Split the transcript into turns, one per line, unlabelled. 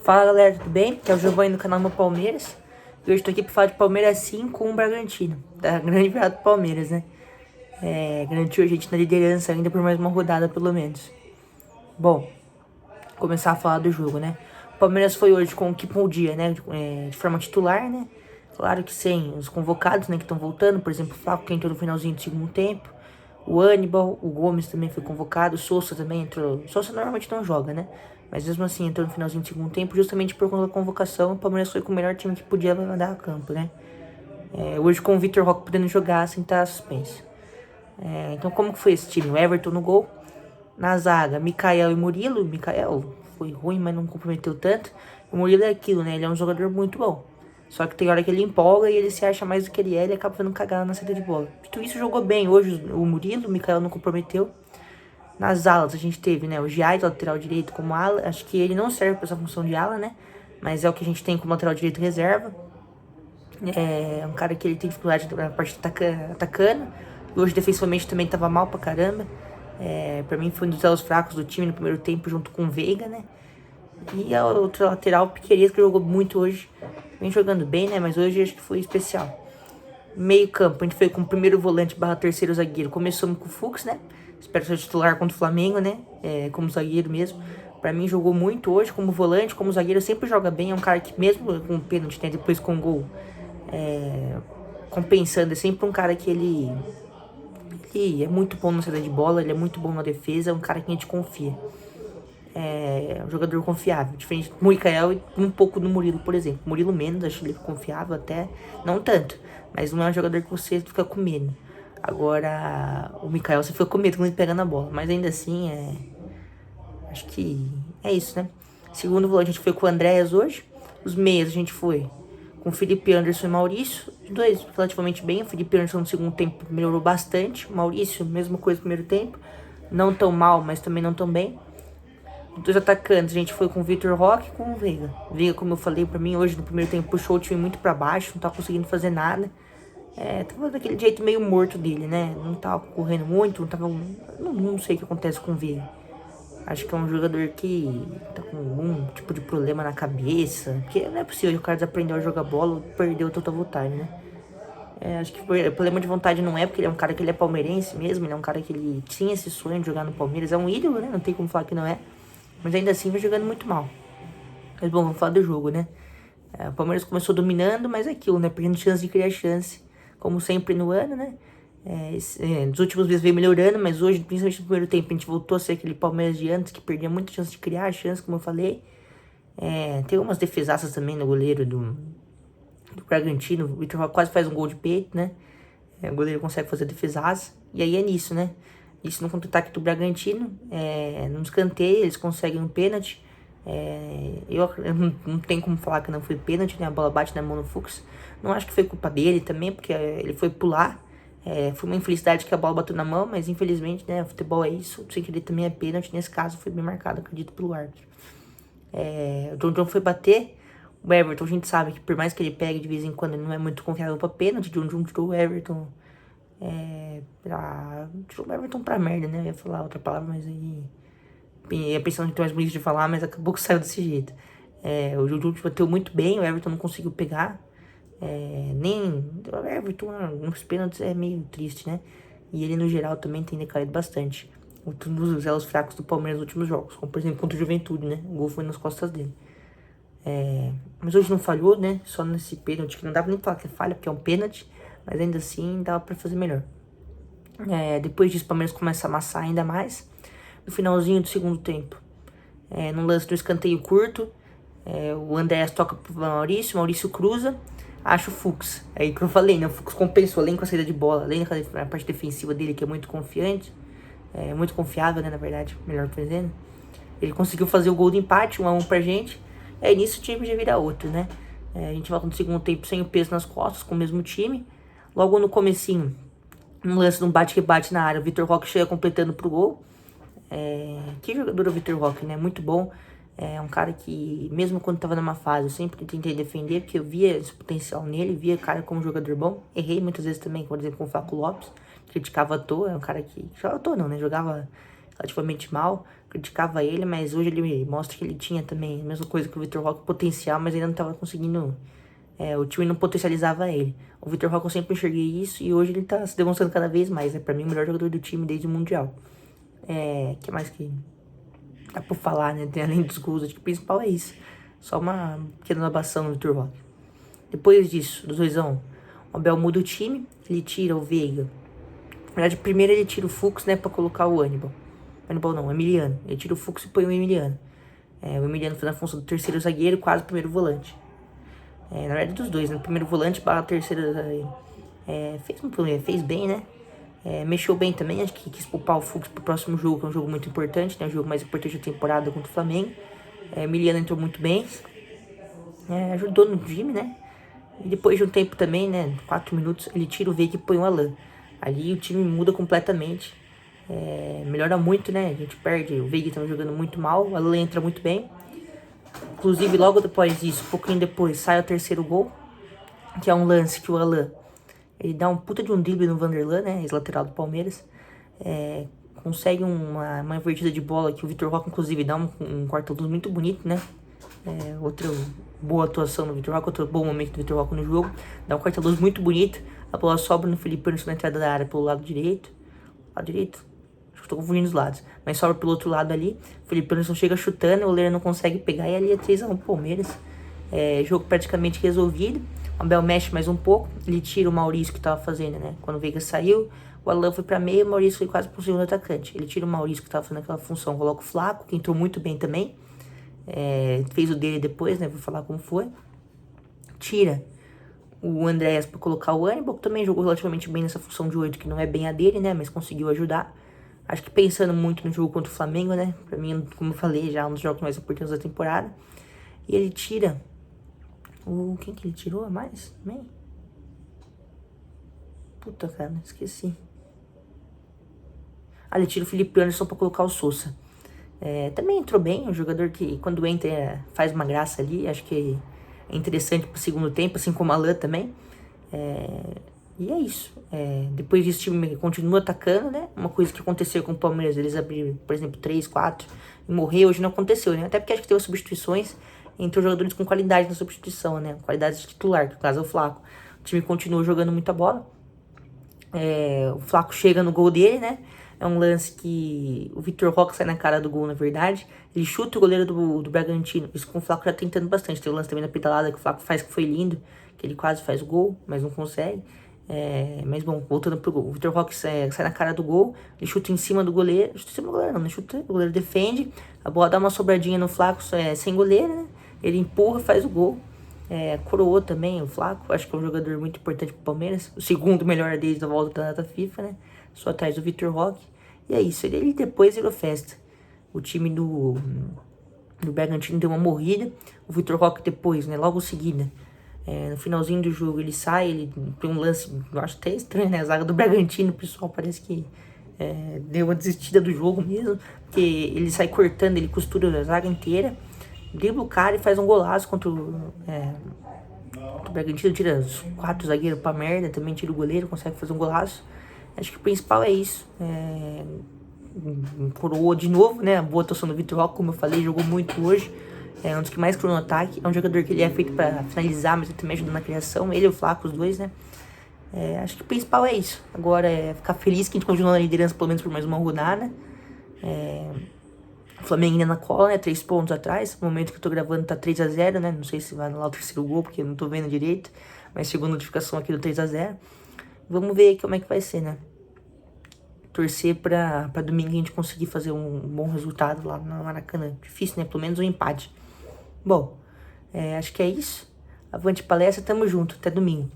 Fala galera, tudo bem? Aqui é o Giovanni do canal Meu Palmeiras. E hoje estou aqui para falar de Palmeiras 5 com o Bragantino. Da grande virada do Palmeiras, né? Garantiu a gente na liderança ainda por mais uma rodada pelo menos. Bom, começar a falar do jogo, né? O Palmeiras foi hoje com o que podia, né? De forma titular, né? Claro que sem os convocados, né? Que estão voltando. Por exemplo, o Flaco que entrou no finalzinho do segundo tempo. O Aníbal, o Gomes também foi convocado. O Sousa também entrou. O Sousa normalmente não joga, né? Mas mesmo assim entrou no finalzinho do segundo tempo. Justamente por conta da convocação, o Palmeiras foi com o melhor time que podia mandar a campo, né? Hoje com o Vitor Roque podendo jogar sem estar suspenso. Então como que foi esse time? O Everton no gol. Na zaga, Mikael e Murilo. O Mikael foi ruim, mas não comprometeu tanto. O Murilo é aquilo, né? Ele é um jogador muito bom. Só que tem hora que ele empolga e ele se acha mais do que ele é e ele acaba fazendo cagada na saída de bola. Dito isso, jogou bem hoje o Murilo. O Mikael não comprometeu. Nas alas a gente teve, né, o Giai, lateral direito, como ala. Acho que ele não serve para essa função de ala, né? Mas é o que a gente tem como lateral direito reserva. É um cara que ele tem dificuldade na parte atacando. E hoje defensivamente também tava mal pra caramba. Pra mim foi um dos elos fracos do time no primeiro tempo, junto com o Veiga, né? E a outra lateral, o Piquerez, que jogou muito hoje. Vem jogando bem, né? Mas hoje acho que foi especial. Meio campo, a gente foi com o primeiro volante / terceiro zagueiro. Começamos com o Fux, né? Espero ser titular contra o Flamengo, né? Como zagueiro mesmo. Pra mim jogou muito hoje como volante, como zagueiro. Sempre joga bem, é um cara que mesmo com o pênalti, né? Depois com o gol, compensando. É sempre um cara que ele é muito bom na saída de bola, ele é muito bom na defesa. É um cara que a gente confia. É um jogador confiável, diferente do Mikael e um pouco do Murilo, por exemplo. Murilo menos, acho ele confiável até, não tanto, mas não é um jogador que você fica com medo. Agora, o Mikael você fica com medo quando ele pega na bola, mas ainda assim, acho que é isso, né? Segundo volante, a gente foi com o Andréas hoje. Os meias, a gente foi com o Felipe Anderson e Maurício. Os dois relativamente bem. O Felipe Anderson no segundo tempo melhorou bastante. O Maurício, mesma coisa no primeiro tempo. Não tão mal, mas também não tão bem. Dos atacantes, a gente foi com o Vitor Roque e com o Veiga. Veiga, como eu falei, pra mim hoje no primeiro tempo puxou o time muito pra baixo, não tava conseguindo fazer nada. Tava daquele jeito meio morto dele, né? Não tava correndo muito, não tava. Não sei o que acontece com o Veiga. Acho que é um jogador que tá com algum tipo de problema na cabeça. Porque não é possível, o cara desaprendeu a jogar bola, perdeu total vontade, né? Acho que o problema de vontade não é porque ele é um cara que ele é palmeirense mesmo, ele é um cara que ele tinha esse sonho de jogar no Palmeiras, é um ídolo, né? Não tem como falar que não é. Mas ainda assim vai jogando muito mal. Mas bom, vamos falar do jogo, né? O Palmeiras começou dominando, mas é aquilo, né? Perdendo chance de criar chance. Como sempre no ano, né? Nos últimos meses veio melhorando, mas hoje, principalmente no primeiro tempo, a gente voltou a ser aquele Palmeiras de antes, que perdia muita chance de criar chance, como eu falei. Tem umas defesaças também no goleiro do Bragantino. O Vitor Roque quase faz um gol de peito, né? O goleiro consegue fazer defesaça. E aí é nisso, né? Isso no contra-ataque do Bragantino, no escanteio, eles conseguem um pênalti. Eu não tenho como falar que não foi pênalti, né? A bola bate na mão do Fux. Não acho que foi culpa dele também, porque ele foi pular. Foi uma infelicidade que a bola bateu na mão, mas infelizmente, né? O futebol é isso. Sem querer também é pênalti. Nesse caso foi bem marcado, acredito, pelo árbitro. O John foi bater. O Everton, a gente sabe que por mais que ele pegue de vez em quando, ele não é muito confiável pra pênalti. O John tirou o Everton. Tirou o Everton pra merda, né? Eu ia falar outra palavra, mas aí ia pensando que tem mais bonito de falar, mas acabou que saiu desse jeito. O Juju bateu muito bem, o Everton não conseguiu pegar. Nem o Everton nos pênaltis é meio triste, né? E ele no geral também tem decaído bastante. Um dos elos fracos do Palmeiras nos últimos jogos, como por exemplo contra o Juventude, né? O gol foi nas costas dele. Mas hoje não falhou, né? Só nesse pênalti, que não dava nem pra falar que é falha, porque é um pênalti, mas ainda assim dava pra fazer melhor. Depois disso, o Palmeiras começa a amassar ainda mais. No finalzinho do segundo tempo, no lance do escanteio curto, o Andréas toca pro Maurício cruza, acha o Fux. Aí que eu falei, né? O Fux compensou, além com a saída de bola, além da parte defensiva dele, que é muito confiante, muito confiável, né? Na verdade, melhor dizendo. Ele conseguiu fazer o gol de empate, 1-1 pra gente. Nisso o time já vira outro, né? A gente volta no segundo tempo sem o peso nas costas, com o mesmo time. Logo no comecinho, no lance de um bate-rebate na área, o Vitor Roque chega completando pro gol. Que jogador é o Vitor Roque, né? Muito bom. É um cara que, mesmo quando tava numa fase, eu sempre tentei defender, porque eu via esse potencial nele, via o cara como jogador bom. Errei muitas vezes também, por exemplo, com o Flaco Lopes, criticava à toa, é um cara que jogava à toa não, né? Jogava relativamente mal, criticava ele, mas hoje ele mostra que ele tinha também a mesma coisa que o Vitor Roque, potencial, mas ainda não tava conseguindo, o time não potencializava ele. O Vitor Roque eu sempre enxerguei isso e hoje ele tá se demonstrando cada vez mais, né? Pra mim o melhor jogador do time desde o Mundial. Que mais que dá pra falar, né? Além dos gols, acho que o principal é isso. Só uma pequena inovação no Vitor Roque. Depois disso, do 2x1, o Abel muda o time, ele tira o Veiga. Na verdade, primeiro ele tira o Fux, né, pra colocar o Aníbal. Aníbal não, o Emiliano. Ele tira o Fux e põe o Emiliano. O Emiliano fez a função do terceiro zagueiro, quase primeiro volante. Na verdade, dos dois, né? Primeiro volante para terceiro. Fez bem, né? Mexeu bem também, acho que quis poupar o Fux pro próximo jogo, que é um jogo muito importante, né? O jogo mais importante da temporada contra o Flamengo. Emiliano entrou muito bem. Ajudou no time, né? E depois de um tempo também, né? 4 minutos, ele tira o Veiga e põe o Alan. Ali o time muda completamente. Melhora muito, né? A gente perde. O Veiga estava jogando muito mal. O Alan entra muito bem. Inclusive, logo depois disso, um pouquinho depois, sai o terceiro gol. Que é um lance que o Alan, ele dá um puta de um drible no Vanderlan, né? Ex-lateral do Palmeiras. Consegue uma invertida de bola que o Vitor Roque, inclusive, dá um quarto-luz muito bonito, né? Outra boa atuação do Vitor Roque, outro bom momento do Vitor Roque no jogo. Dá um quarto-luz muito bonito. A bola sobra no Felipe Anderson na entrada da área pelo lado direito. Lado direito? Acho que tô confundindo os lados. Mas sobra pelo outro lado ali. O Felipe Anderson chega chutando, o goleiro não consegue pegar. E ali é 3x1 pro Palmeiras. Jogo praticamente resolvido. O Abel mexe mais um pouco. Ele tira o Maurício que tava fazendo, né? Quando o Veiga saiu, o Alan foi pra meio. O Maurício foi quase pro segundo atacante. Ele tira o Maurício que tava fazendo aquela função. Coloca o Flaco, que entrou muito bem também. Fez o dele depois, né? Vou falar como foi. Tira o Andréas pra colocar o Aníbal, que também jogou relativamente bem nessa função de 8, que não é bem a dele, né? Mas conseguiu ajudar. Acho que pensando muito no jogo contra o Flamengo, né? Pra mim, como eu falei, já é um dos jogos mais importantes da temporada. E ele tira quem que ele tirou a mais também? Puta, cara, esqueci. Ele tira o Felipe Anderson pra colocar o Sousa. Também entrou bem, um jogador que quando entra faz uma graça ali. Acho que é interessante pro segundo tempo, assim como o Alan também. E é isso. Depois disso o time continua atacando, né? Uma coisa que aconteceu com o Palmeiras, eles abriram, por exemplo, 3, 4 e morreu, hoje não aconteceu, né? Até porque acho que teve substituições entre os jogadores com qualidade na substituição, né? Qualidade de titular, que no caso é o Flaco. O time continua jogando muita bola. O Flaco chega no gol dele, né? É um lance que o Vitor Roque sai na cara do gol, na verdade. Ele chuta o goleiro do Bragantino. Isso com o Flaco já tentando bastante. Tem o lance também na pedalada que o Flaco faz, que foi lindo. Que ele quase faz o gol, mas não consegue. Mas bom, voltando pro gol. O Vitor Roque sai na cara do gol. Ele chuta em cima do goleiro. Chuta em cima do goleiro não, ele chuta, o goleiro defende. A bola dá uma sobradinha no Flaco, sem goleiro, né? Ele empurra, faz o gol. Coroou também o Flaco. Acho que é um jogador muito importante pro Palmeiras. O segundo melhor desde a volta da data FIFA, né? Só atrás do Vitor Roque. E é isso. Ele depois virou festa. O time do Bragantino deu uma morrida. O Vitor Roque depois, né? Logo em seguida. No finalzinho do jogo ele sai. Ele tem um lance, eu acho até estranho, né? A zaga do Bragantino, o pessoal parece que deu uma desistida do jogo mesmo. Porque ele sai cortando, ele costura a zaga inteira. Dribla o cara e faz um golaço contra o Bragantino. Tira os 4 zagueiros pra merda. Também tira o goleiro, consegue fazer um golaço. Acho que o principal é isso. Coroou de novo, né? A boa atuação do Vitor Roque, como eu falei, jogou muito hoje. É um dos que mais criou no ataque. É um jogador que ele é feito pra finalizar, mas ele também ajuda na criação. Ele e o Flaco, os dois, né? Acho que o principal é isso. Agora é ficar feliz que a gente continua na liderança pelo menos por mais uma rodada. O Flamengo ainda na cola, né? 3 pontos atrás. No momento que eu tô gravando tá 3x0, né? Não sei se vai anular o terceiro gol, porque eu não tô vendo direito. Mas chegou a notificação aqui do 3x0. Vamos ver como é que vai ser, né? Torcer pra domingo a gente conseguir fazer um bom resultado lá no Maracanã. Difícil, né? Pelo menos um empate. Bom, acho que é isso. Avante palestra, tamo junto. Até domingo.